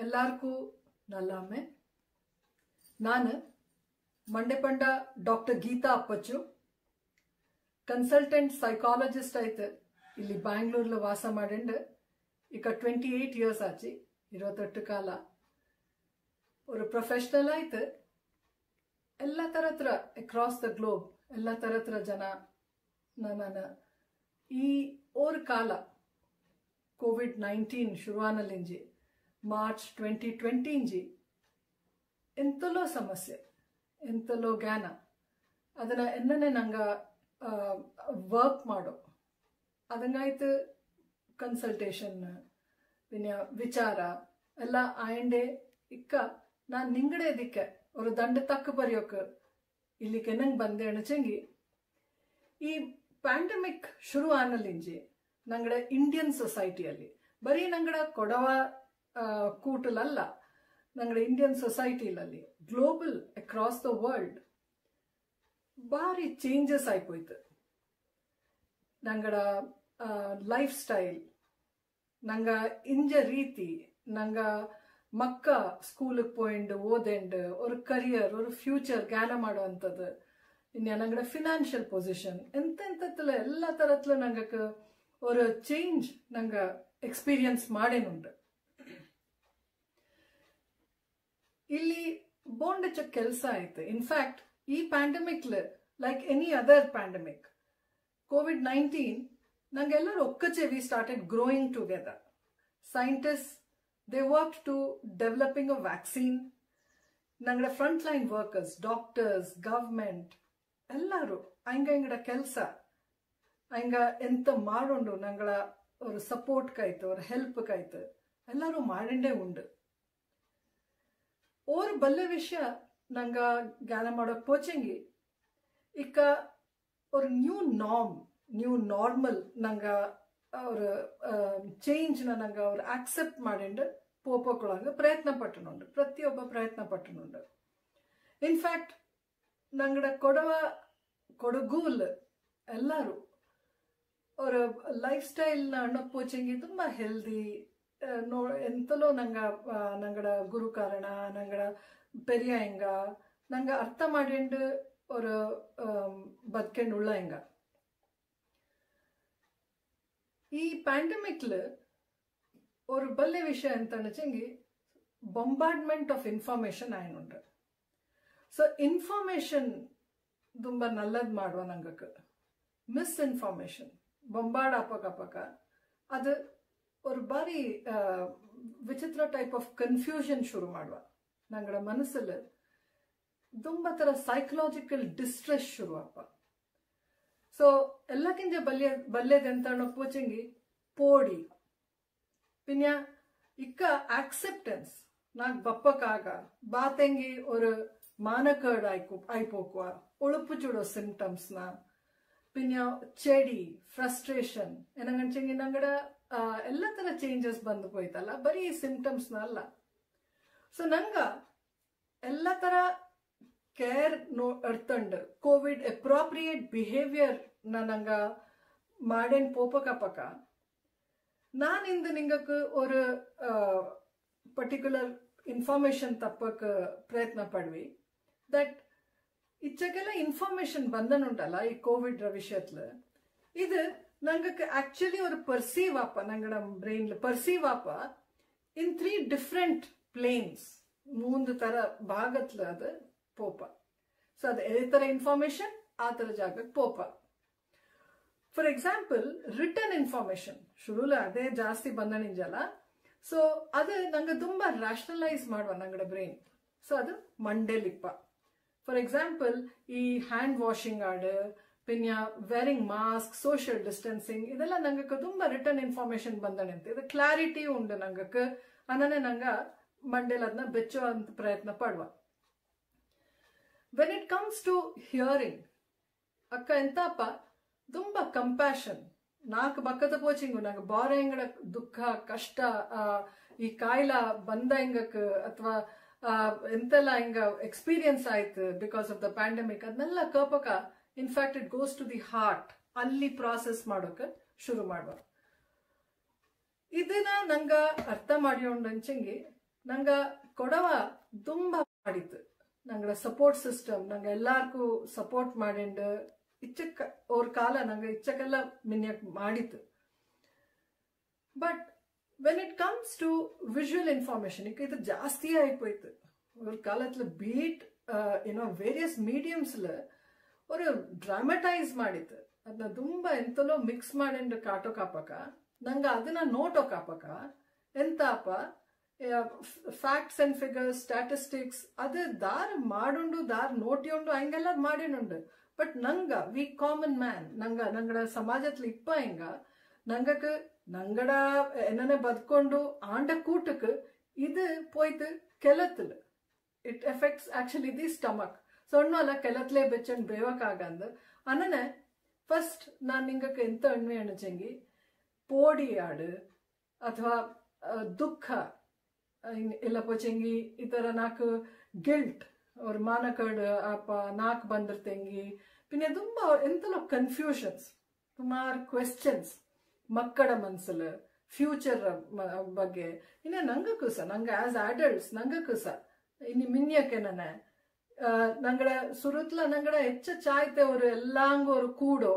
ಎಲ್ಲಾರ್ಗೂ ನಲ್ಲಮ್ಮೆ. ನಾನು Mandepanda doctor Geetha Appachu, consultant psychologist ಆಯ್ತು ಇಲ್ಲಿ ಬ್ಯಾಂಗ್ಳೂರ್ಲ ವಾಸ ಮಾಡಿಂಡು ಈಗ 28 ಇಯರ್ಸ್ ಆಚಿ, 28 ಕಾಲ. ஒரு ಪ್ರೊಫೆಷನಲ್ ಆಯ್ತು ಎಲ್ಲ ತರತ್ರ ಅಕ್ರಾಸ್ ದ ಗ್ಲೋಬ್ ಎಲ್ಲ ತರತ್ರ ಜನ ನಾನು ಈ ಓರ್ ಕಾಲ COVID-19 ಶುರುವಾನಲ್ಲಿಂಜಿ ಮಾರ್ಚ್ 2020 ಇಂಜಿ ಎಂತಲೋ ಸಮಸ್ಯೆ ಎಂತಲೋ ಜ್ಞಾನ ಅದನ್ನ ಎನ್ನನೆ ನಂಗ ವರ್ಕ್ ಮಾಡೋ ಅದಂಗಾಯ್ತು ಕನ್ಸಲ್ಟೇಷನ್ ವಿಚಾರ ಎಲ್ಲ ಆಯಂಡೆ ಇಕ್ಕ ನಾನು ನಿಂಗಡೆ ಇದಕ್ಕೆ ஒரு ದಂಡ ತಕ್ಕ ಬರೆಯೋಕೆ ಇಲ್ಲಿಗೆ ನಂಗೆ ಬಂದೆ ಅಣಚಂಗಿ. ಈ ಪ್ಯಾಂಡಮಿಕ್ ಶುರು ಆನಲ್ಲಿಂಜಿ ನಂಗಡ ಇಂಡಿಯನ್ ಸೊಸೈಟಿಯಲ್ಲಿ ಬರೀ ನಂಗಡ ಕೊಡವ ಕೂಟಲಲ್ಲ, ನಂಗಡ ಇಂಡಿಯನ್ ಸೊಸೈಟಿಲಲ್ಲಿ ಗ್ಲೋಬಲ್ ಅಕ್ರಾಸ್ ದ ವರ್ಲ್ಡ್ ಭಾರಿ ಚೇಂಜಸ್ ಆಯ್ಪೋಯ್ತು. ನಂಗಡ ಲೈಫ್ ಸ್ಟೈಲ್, ನಂಗ ಇಂಜ ರೀತಿ, ನಂಗ ಮಕ್ಕ ಸ್ಕೂಲಿಗೆ ಪೋಯಿಂಡು ಓದೆಂಡು ஒரு ಕರಿಯರ್ ஒரு ಫ್ಯೂಚರ್ ಜ್ಞಾನ ಮಾಡುವಂಥದ್ದು, ಇನ್ನು ನಂಗಡ ಫಿನಾನ್ಷಿಯಲ್ ಪೊಸಿಷನ್ ಎಂತೆಂತಲ್ಲ ಎಲ್ಲ ತರತ್ಲ ನಂಗಕ್ಕೆ ஒரு ಚೇಂಜ್ ನಂಗ ಎಕ್ಸ್ಪೀರಿಯನ್ಸ್ ಮಾಡೇನುಂಟು. ಇಲ್ಲಿ ಬೋಂಡಚ ಕೆಲಸ ಆಯ್ತು. ಇನ್ಫ್ಯಾಕ್ಟ್ ಈ ಪ್ಯಾಂಡಮಿಕ್ಲ like any other pandemic COVID-19 ನಂಗೆಲ್ಲರೂ ಒಕ್ಕಚೆ we started growing together. Scientist they worked to developing a vaccine. Nangada frontline workers, doctors, government, ellaru aingada kelsa ainga enta maadondu nangada or support kaittu or help kaittu ellaru maadinde undu. Or balle vishaya nanga ಜ್ಞಾನ ಮಾಡೋಕೆ ಪೋಚಂಗಿ ಇಕ್ಕ or new norm, new normal nanga और change ನಂಗ ಅವ್ರು accept ಮಾಡಿಂಡು ಪೋಪಕೊಳಂಗ ಪ್ರಯತ್ನ ಪಟ್ಟನುಂಡು, ಪ್ರತಿಯೊಬ್ಬ ಪ್ರಯತ್ನ ಪಟ್ಟನುಂಡು. In fact ನಂಗಡ ಕೊಡಗೂಲ್ ಎಲ್ಲರೂ ಅವ್ರ ಲೈಫ್ ಸ್ಟೈಲ್ನ ಅಣ್ಣಪ್ಪೋಚಂಗಿ ತುಂಬ ಹೆಲ್ದಿ ಎಂತಲೋ ನಂಗಡ ಗುರು ಕಾರಣ ನಂಗಡ ಪೆರಿಯ ಹೆಂಗ ನಂಗ ಅರ್ಥ ಮಾಡಿಂಡು ಅವ್ರ ಬದುಕೆಂಡು ಉಳ್ಳ ಹೆಂಗ. ಈ ಪ್ಯಾಂಡಮಿಕ್ಲ ஒரு ಬಲ್ಲೆ ವಿಷಯ ಅಂತ ಅನ್ಚಂಗಿ ಬೊಂಬಾರ್ಡ್ಮೆಂಟ್ ಆಫ್ ಇನ್ಫಾರ್ಮೇಶನ್ ಆಯ್ನುಂಡು. ಸೊ ಇನ್ಫಾರ್ಮೇಶನ್ ತುಂಬ ನಲ್ಲದ್ ಮಾಡುವ ನಂಗಕ್ಕೆ ಮಿಸ್ಇನ್ಫಾರ್ಮೇಶನ್ ಬೊಂಬಾರ್ಡ್ ಆಪಕ ಅದು ஒரு ಬಾರಿ ವಿಚಿತ್ರ ಟೈಪ್ ಆಫ್ ಕನ್ಫ್ಯೂಷನ್ ಶುರು ಮಾಡುವ ನಂಗಡ ಮನಸ್ಸಲ್ಲಿ ತುಂಬ ತರ ಸೈಕಲಾಜಿಕಲ್ ಡಿಸ್ಟ್ರೆಸ್ ಶುರು ಅಪ್ಪ. ಸೊ ಎಲ್ಲಕ್ಕಿಂತ ಬಲ್ಲೆದೆಂತ ಪೋಚಂಗಿ ಪೋಡಿ ಪಿನ್ಯ ಇಕ್ಕ ಆಕ್ಸೆಪ್ಟೆನ್ಸ್ ನಾಕ್ ಬಪ್ಪಕಾಗ ಬಾತೆಂಗಿ ஒரு ಮಾನಕರ್ಡ್ ಆಯ್ಪೋಕುವ ಉಳುಪು ಚೂಡೋ ಸಿಂಪ್ಟಮ್ಸ್ನ ಪಿನ್ಯ ಚೆಡಿ ಫ್ರಸ್ಟ್ರೇಷನ್ ಏನಂಗಂಚಂಗಿ ನಂಗಡ ಎಲ್ಲ ತರ ಚೇಂಜಸ್ ಬಂದು ಹೋಯ್ತಲ್ಲ, ಬರೀ ಸಿಂಪ್ಟಮ್ಸ್ನ ಅಲ್ಲ. ಸೊ ನಂಗ ಎಲ್ಲ ತರ ಕೇರ್ ಅಡ್ತಂಡು ಕೋವಿಡ್ ಅಪ್ರಾಪ್ರಿಯೇಟ್ ಬಿಹೇವಿಯರ್ ನಂಗ ಮಾಡೇನ್ ಪೋಪಕ ನಾನಿಂದ ನಿಂಗಕ್ಕೆ ஒரு ಪರ್ಟಿಕ್ಯುಲರ್ ಇನ್ಫಾರ್ಮೇಶನ್ ತಪ್ಪಕ್ಕೆ ಪ್ರಯತ್ನ ಪಡ್ವಿ. ದಟ್ ಇಚ್ಚಕ್ಕೆಲ್ಲ ಇನ್ಫಾರ್ಮೇಶನ್ ಬಂದನುಂಟಲ್ಲ ಈ ಕೋವಿಡ್ ವಿಷಯತ್ಲ ಇದು ನಂಗಕ್ಕೆ ಆಕ್ಚುಲಿ ஒரு ಪರ್ಸೀವ್ ಆಪ ನಂಗಡ ಬ್ರೈನ್ಲ ಪರ್ಸೀವ್ ಆಪ ಇನ್ 3 ಡಿಫ್ರೆಂಟ್ ಪ್ಲೇನ್ಸ್ 3 ತರ ಭಾಗತ್ಲ ಅದು ಪೋಪ. ಸೊ ಅದು ಎದೇ ತರ ಇನ್ಫಾರ್ಮೇಶನ್ ಆ ತರ ಜಾಗಕ್ಕೆ ಪೋಪ. ಫಾರ್ ಎಕ್ಸಾಂಪಲ್ ರಿಟರ್ನ್ ಇನ್ಫಾರ್ಮೇಶನ್ ಶುರುಲ ಅದೇ ಜಾಸ್ತಿ ಬಂದನಿಂಜಲ್ಲ. ಸೊ ಅದು ನಂಗೆ ತುಂಬಾ ರ್ಯಾಷನಲೈಸ್ ಮಾಡುವ ನಂಗಡ ಬ್ರೈನ್. ಸೊ ಅದು ಮಂಡೇಲಿಪ್ಪ. ಫಾರ್ ಎಕ್ಸಾಂಪಲ್ ಈ ಹ್ಯಾಂಡ್ ವಾಷಿಂಗ್ ಆಡು ಪಿನ್ಯ ವೇರಿಂಗ್ ಮಾಸ್ಕ್ ಸೋಷಿಯಲ್ ಡಿಸ್ಟೆನ್ಸಿಂಗ್ ಇದೆಲ್ಲ ನಂಗಕ್ಕೆ ತುಂಬಾ ರಿಟರ್ನ್ ಇನ್ಫಾರ್ಮೇಶನ್ ಬಂದನಿಂತ ಇದು ಕ್ಲಾರಿಟಿ ಉಂಡು ನಂಗಕ್ಕೆ ಅನ್ನನೆ ನಂಗ ಮಂಡೇಲ್ ಅದನ್ನ ಬೆಚ್ಚೋ ಅಂತ ಪ್ರಯತ್ನ ಪಡುವ. When it comes to hearing ಅಕ್ಕ ಎಂತಪ್ಪ ತುಂಬಾ ಕಂಪ್ಯಾಷನ್ ನಾಲ್ಕು ಬಕ್ಕದ ಪೋಚಿಂಗು ನಂಗೆ ಬಾರ ಹೆಂಗಡ ದುಃಖ ಕಷ್ಟ ಈ ಕಾಯಿಲ ಬಂದ ಹಿಂಗಕ್ ಅಥವಾ ಎಂತೆಲ್ಲ ಹಿಂಗ ಎಕ್ಸ್ಪೀರಿಯನ್ಸ್ ಆಯ್ತು ಬಿಕಾಸ್ ಆಫ್ ದ ಪ್ಯಾಂಡಮಿಕ್ ಅದನ್ನೆಲ್ಲ ಕಪಕ in fact it goes to the heart ಅಲ್ಲಿ ಪ್ರಾಸೆಸ್ ಮಾಡೋಕೆ ಶುರು ಮಾಡುವ. ಇದನ್ನ ನಂಗ ಅರ್ಥ ಮಾಡಿಕೊಂಡಂಚಂಗಿ ನಂಗ ಕೊಡವ ತುಂಬ ಮಾಡಿತ್ತು ನಂಗಡ ಸಪೋರ್ಟ್ ಸಿಸ್ಟಮ್ ನಂಗೆ ಎಲ್ಲಾರ್ಗೂ ಸಪೋರ್ಟ್ ಮಾಡಿಂಡು ಇಚ್ಚಕ್ಕ ಅವ್ರ ಕಾಲ ನಂಗೆ ಇಚ್ಚಕ್ಕೆಲ್ಲ ಮಿನ್ಯಕ್ ಮಾಡಿತ್ತು. But when it comes to visual information ಇದು ಜಾಸ್ತಿ ಆಯ್ಪೋಯ್ತು. ஒரு காலத்துல பீட் ವೇರಿಯಸ್ ಮೀಡಿಯಮ್ಸ್ಲ ஒரு ಡ್ರಾಮಟೈಸ್ ಮಾಡಿತ್ತು. ಅದನ್ನ ತುಂಬ ಎಂತಲೋ ಮಿಕ್ಸ್ ಮಾಡಿಂಡು ಕಾಟೋಕಾಪಕ ನಂಗೆ ಅದನ್ನ ನೋಟೋಕಾಪಕ ಎಂತಾಪ ಫ್ಯಾಕ್ಟ್ಸ್ ಅಂಡ್ ಫಿಗರ್ಸ್ ಸ್ಟ್ಯಾಟಿಸ್ಟಿಕ್ಸ್ ಅದು ದಾರ್ ಮಾಡುಂಡು ದಾರ್ ನೋಟಿಯುಂಡು ಹಂಗೆಲ್ಲ ಮಾಡಿನುಂಡು. ಬಟ್ ನಂಗ ವಿ ಕಾಮನ್ ಮ್ಯಾನ್ ನಂಗಡ ಸಮಾಜத்துல ಇಪ್ಪ ಹಿಂಗ ನಂಗಕ್ಕೆ ನಂಗಡ என்னென்ன ಬದ್ಕೊಂಡು ಆಂಡ ಕೂಟಕ್ಕೆ ಇದು போய்த்து ಕೆಲத்துல it effects actually the stomach. ಸೊಣ್ಣಲ್ಲ ಕೆಲತ್ಲೆ ಬೆಚ್ಚಂಡ್ ಬೇವಕ್ಕಾಗಂದು ಅನ್ನನೆ ಫಸ್ಟ್ ನಾನು ನಿಂಗಕ್ಕೆ ಎಂತ ಅಣ್ವೆ ಅಣಚಂಗಿ ಪೋಡಿ ಆಡು ಅಥವಾ ದುಃಖ ಇಲ್ಲ ಪೋಚಂಗಿ ಈ ತರ ನಾಕು ಗಿಲ್ಟ್ ಅವ್ರ ಮಾನಕಡ್ ಅಪ್ಪ ನಾಕ್ ಬಂದಿರ್ತಂಗಿ പിന്നെ ತುಂಬಾ ಎಂತಲೋ ಕನ್ಫ್ಯೂಷನ್ಸ್ ಸುಮಾರು ಕ್ವೆಶ್ಚನ್ಸ್ ಮಕ್ಕಳ ಮನ್ಸಲ್ಲಿ ಫ್ಯೂಚರ್ ಬಗ್ಗೆ ಇನ್ನ ನಂಗಕ್ಕೂ ಸಹ ನಂಗೆ ಆಸ್ ಅಡಲ್ಟ್ಸ್ ನಂಗಕ್ಕೂ ಸಹ ಇನ್ನು ಮಿನ್ಯಕ್ಕೆ ನನ್ನ ನಂಗಡ ಸುರುತ್ಲ ನಂಗಡ ಹೆಚ್ಚ ಚಾಯ್ತೆ ಅವರು ಎಲ್ಲಾಂಗೂ ಅವರು ಕೂಡೋ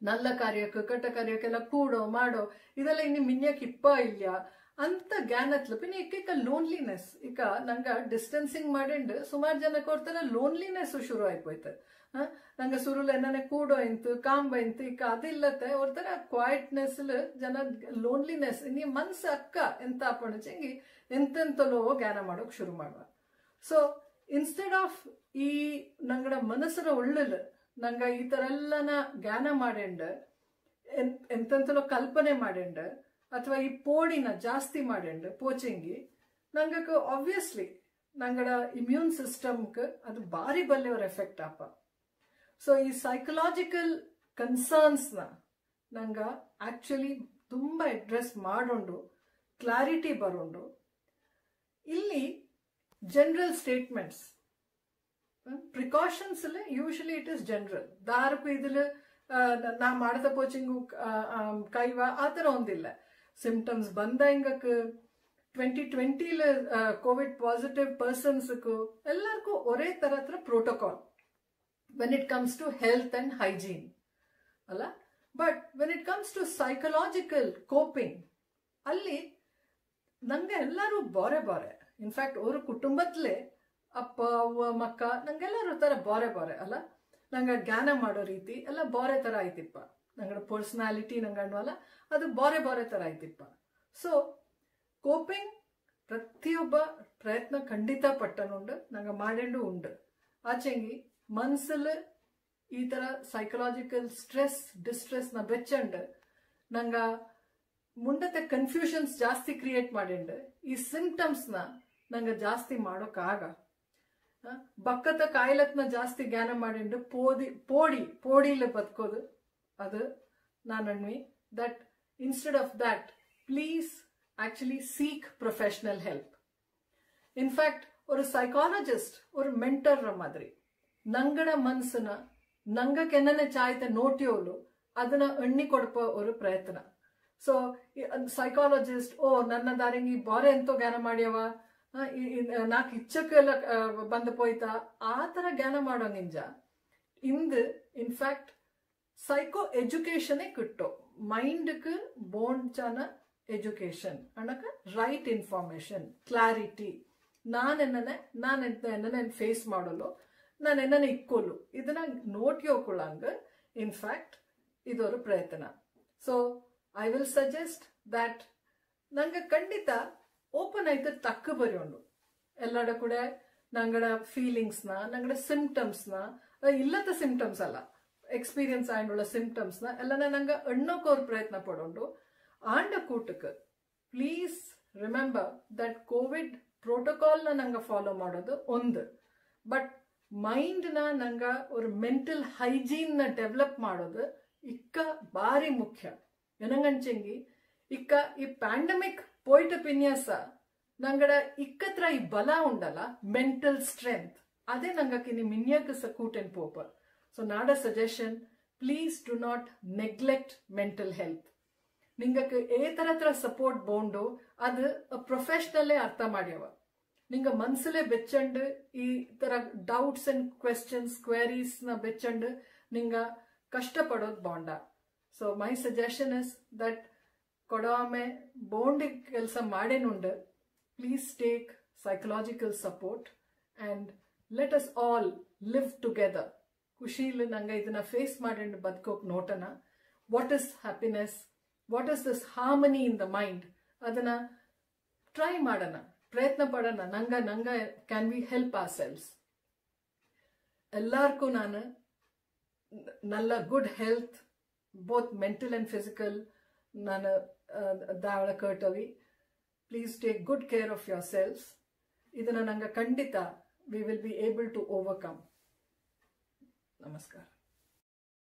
ನಲ್ಲ ಕಾರ್ಯಕ್ಕೆ ಕಟ್ಟ ಕಾರ್ಯಕ್ಕೆಲ್ಲ ಕೂಡೋ ಮಾಡೋ ಇದೆಲ್ಲ ಇನ್ನು ಮಿನ್ಯಕ್ಕೆ ಇಪ್ಪ ಇಲ್ಲ ಅಂತ ಜ್ಞಾನತ್ಲು പിന്നെ ಇಕ್ಕ ಲೋನ್ಲಿನೆಸ್ ಇಕ್ಕ ನಂಗ ಡಿಸ್ಟೆನ್ಸಿಂಗ್ ಮಾಡಿಂಡು ಸುಮಾರು ಜನಕ್ಕೆ ಅವ್ರ ಲೋನ್ಲಿನೆಸ್ ಶುರು ಆಯ್ಪೋಯ್ತು. ನಂಗೆ ಸುರುಲ್ ಏನೇ ಕೂಡೋ ಇಂತು ಕಾಂಬ ಇಂತು ಇಕ್ಕ ಅದಿಲ್ಲತ್ತೆ ಅವ್ರ ತರ ಕ್ವಾಯ್ಟ್ನೆಸ್ ಜನ ಲೋನ್ಲಿನೆಸ್ ಇನ್ನು ಮನ್ಸು ಅಕ್ಕ ಎಂತ ಅಪ್ಪಣಚಂಗಿ ಎಂತೆಂತಲೋ ಜ್ಞಾನ ಮಾಡೋಕ್ ಶುರು ಮಾಡುವ. ಸೊ ಇನ್ಸ್ಟೆಡ್ ಆಫ್ ಈ ನಂಗಡ ಮನಸ್ಸರ ಒಳ್ಳಲು ನಂಗ ಈ ತರ ಎಲ್ಲನ ಜ್ಞಾನ ಮಾಡಿಂಡು ಎಂತೆಂತಲೋ ಕಲ್ಪನೆ ಮಾಡಿಂಡು ಅಥವಾ ಈ ಪೋಡಿನ ಜಾಸ್ತಿ ಮಾಡಿಂಡು ಪೋಚಂಗಿ ನಂಗಕ್ಕೆ ಆಬ್ವಿಯಸ್ಲಿ ನಂಗಡ ಇಮ್ಯೂನ್ ಸಿಸ್ಟಮ್ಗೆ ಅದು ಬಾರಿ ಬಲ್ಲೆಯವ್ರ ಎಫೆಕ್ಟ್ ಆಪ. ಸೊ ಈ ಸೈಕಲಾಜಿಕಲ್ ಕನ್ಸರ್ನ್ಸ್ನ ನಂಗ ಆಕ್ಚುಲಿ ತುಂಬ ಅಡ್ರೆಸ್ ಮಾಡೋಂಡು ಕ್ಲಾರಿಟಿ ಬರೋಂಡು ಇಲ್ಲಿ general statements precautions usually it is general ದಾರಕ್ಕೂ ಇದಿಲ್ಲ ನಾ ಮಾಡದ ಪೋಚಿಂಗು ಕೈವ ಆ ಥರ ಒಂದಿಲ್ಲ. ಸಿಂಪ್ಟಮ್ಸ್ ಬಂದ ಹಿಂಗಕ್ಕೆ 2020 ಕೋವಿಡ್ ಪಾಸಿಟಿವ್ ಪರ್ಸನ್ಸ್ಗೂ ಎಲ್ಲರಿಗೂ ಒರೇ ತರ protocol when it comes to health and hygiene ಅಲ್ಲ. But when it comes to psychological coping ಅಲ್ಲಿ ನಂಗೆ ಎಲ್ಲರೂ ಬಾರೆ ಇನ್ಫ್ಯಾಕ್ಟ್ ಅವ್ರ ಕುಟುಂಬದಲ್ಲೇ ಅಪ್ಪ ಅವ್ವ ಮಕ್ಕ ನಂಗೆಲ್ಲರೂ ತರ ಬಾರೆ ಅಲ್ಲ. ನಂಗೆ ಜ್ಞಾನ ಮಾಡೋ ರೀತಿ ಎಲ್ಲ ಬಾರೆ ತರ ಆಯ್ತಿಪ್ಪ. ನಂಗಡ ಪರ್ಸನಾಲಿಟಿ ನಂಗಣ್ವಲ್ಲ ಅದು ಬಾರೆ ತರ ಆಯ್ತಿಪ್ಪ. ಸೊ ಕೋಪಿಂಗ್ ಪ್ರತಿಯೊಬ್ಬ ಪ್ರಯತ್ನ ಖಂಡಿತ ಪಟ್ಟನುಂಡು ನಂಗೆ ಮಾಡಿಂಡು ಉಂಡು. ಆಚೆಂಗಿ ಮನ್ಸಲ್ಲಿ ಈ ತರ ಸೈಕಲಾಜಿಕಲ್ ಸ್ಟ್ರೆಸ್ ಡಿಸ್ಟ್ರೆಸ್ನ ಬೆಚ್ಚಂಡು ನಂಗ ಮುಂಡತೆ ಕನ್ಫ್ಯೂಷನ್ಸ್ ಜಾಸ್ತಿ ಕ್ರಿಯೇಟ್ ಮಾಡಿಂಡು ಈ ಸಿಂಪ್ಟಮ್ಸ್ನ ನಂಗೆ ಜಾಸ್ತಿ ಮಾಡೋಕ್ಕಾಗ ಬಕ್ಕತ ಕಾಯಿಲತ್ನ ಜಾಸ್ತಿ ಜ್ಞಾನ ಮಾಡಿಂಡು ಪೋಡಿಲಿ ಬದುಕೋದು ಅದು ನಾನು Anvi that instead of that please actually seek professional help. In fact ஒரு ಸೈಕಾಲಜಿಸ್ಟ್ ஒரு ಮೆಂಟರ್ ಮಾದರಿ ನಂಗಡ ಮನ್ಸನ್ನ ನಂಗಕ್ಕೆ ಏನನ್ನೇ ಚಾಯ್ತೆ ನೋಟಿಯೋಲು ಅದನ್ನ ಎಣ್ಣಿ ಕೊಡಪ ಒಂದು ಪ್ರಯತ್ನ. ಸೊ ಸೈಕಾಲಜಿಸ್ಟ್ ನನ್ನ ದಾರಿಂಗಿ ಬಾರೆ ಎಂತೋ ಜ್ಞಾನ ಮಾಡ್ಯವ ನಾಕ್ ಇಚ್ಚಕ್ಕೆಲ್ಲ ಬಂದು ಪೋಯ್ತಾ ಆ ತರ ಜ್ಞಾನ ಮಾಡೋ ನಿಂಜ ಇಂದು ಇನ್ಫ್ಯಾಕ್ಟ್ ಸೈಕೋ ಎಜುಕೇಶನೇ ಕಿಟ್ಟೋ ಮೈಂಡ್ക്ക് ಬೋಂಡ್ಚಾನ ಎಜುಕೇಶನ್ ಅಣ್ಣಕ ರೈಟ್ ಇನ್ಫಾರ್ಮೇಶನ್ ಕ್ಲಾರಿಟಿ ನಾನೆನ್ನ ಫೇಸ್ ಮಾಡಲು ನಾನೆನ್ನ ಇಕ್ಕೋಲು ಇದನ್ನ ನೋಟ್ಯೋಕೊಳ್ಳಂಗ ಇನ್ಫ್ಯಾಕ್ಟ್ ಇದೊಂದು ಪ್ರಯತ್ನ. So I will suggest that ನಂಗೆ ಖಂಡಿತ ಓಪನ್ ಆಯ್ತು ತಕ್ಕ ಬರೆಯೋಂಡು ಎಲ್ಲಡ ಕೂಡ ನಂಗಡ ಫೀಲಿಂಗ್ಸ್ನ ನಂಗಡ ಸಿಂಪ್ಟಮ್ಸ್ನ ಇಲ್ಲದ ಸಿಂಪ್ಟಮ್ಸ್ ಅಲ್ಲ ಎಕ್ಸ್ಪೀರಿಯನ್ಸ್ ಆಯ್ಡುള്ള ಸಿಂಪ್ಟಮ್ಸ್ನ ಎಲ್ಲನ ನಂಗೆ ಎಣ್ಣೋಕೋರ್ ಪ್ರಯತ್ನ ಪಡೋಂಡು ಆಂಡ ಕೂಟಕ್ಕೆ ಪ್ಲೀಸ್ ರಿಮೆಂಬರ್ ದಟ್ ಕೋವಿಡ್ ಪ್ರೋಟೋಕಾಲ್ನ ನಂಗೆ ಫಾಲೋ ಮಾಡೋದು ಒಂದು. ಬಟ್ ಮೈಂಡ್ನ ನಂಗೆ ಒಂದು ಮೆಂಟಲ್ ಹೈಜೀನ್ನ ಡೆವಲಪ್ ಮಾಡೋದು ಇಕ್ಕ ಬಾರಿ ಮುಖ್ಯ. ಏನಂಗಂಚಂಗಿ ಇಕ್ಕ ಈ ಪ್ಯಾಂಡಮಿಕ್ ಪೋಯ್ಟ ಪಿನ್ಯಾಸ ನಂಗಡ ಇಕ್ಕತ್ರ ಈ ಬಲ ಉಂಡಲ್ಲ ಮೆಂಟಲ್ ಸ್ಟ್ರೆಂತ್ ಅದೇ ನಂಗಕ್ಕೆ ನಿ ಮಿನ್ಯಕ್ಕೆ ಸ ಕೂಟೆನ್ ಪೋಪ. ಸೊ ನಾಡ suggestion please do not neglect mental health. ನಿಂಗಕ್ಕೆ ತರ ಸಪೋರ್ಟ್ ಬೋಂಡು ಅದು ಪ್ರೊಫೆಷನಲ್ಲೇ ಅರ್ಥ ಮಾಡ್ಯವ ನಿಂಗ ಮನ್ಸಲ್ಲೇ ಬೆಚ್ಚಂಡು ಈ ತರ ಡೌಟ್ಸ್ ಅಂಡ್ ಕ್ವೆಶ್ಚನ್ಸ್ ಕ್ವೆರೀಸ್ ನ ಬೆಚ್ಚಂಡು ನಿಂಗ ಕಷ್ಟಪಡೋದು ಬಾಂಡ so my suggestion is that ಕೊಡೊಮ್ಮೆ ಬೋಂಡಿ ಕೆಲಸ ಮಾಡೇನುಂಡು please take psychological support and let us all live together ಖುಷಿಲಿ ನಂಗೆ ಇದನ್ನ ಫೇಸ್ ಮಾಡಿ ಬದುಕೋಕ್ ನೋಟನ what is happiness what is this harmony in the mind ಅದನ್ನ ಟ್ರೈ ಮಾಡೋಣ ಪ್ರಯತ್ನ ಪಡೋಣ ನಂಗ can we help ourselves ಎಲ್ಲಾರ್ಗೂ ನಾನು നല്ല good health both mental and physical ನಾನು ದಾವಳ ಕೇಳ್ತವಿ please take good care of your cells ಇದನ್ನ ನಂಗೆ ಖಂಡಿತ we will be able to overcome ನಮಸ್ಕಾರ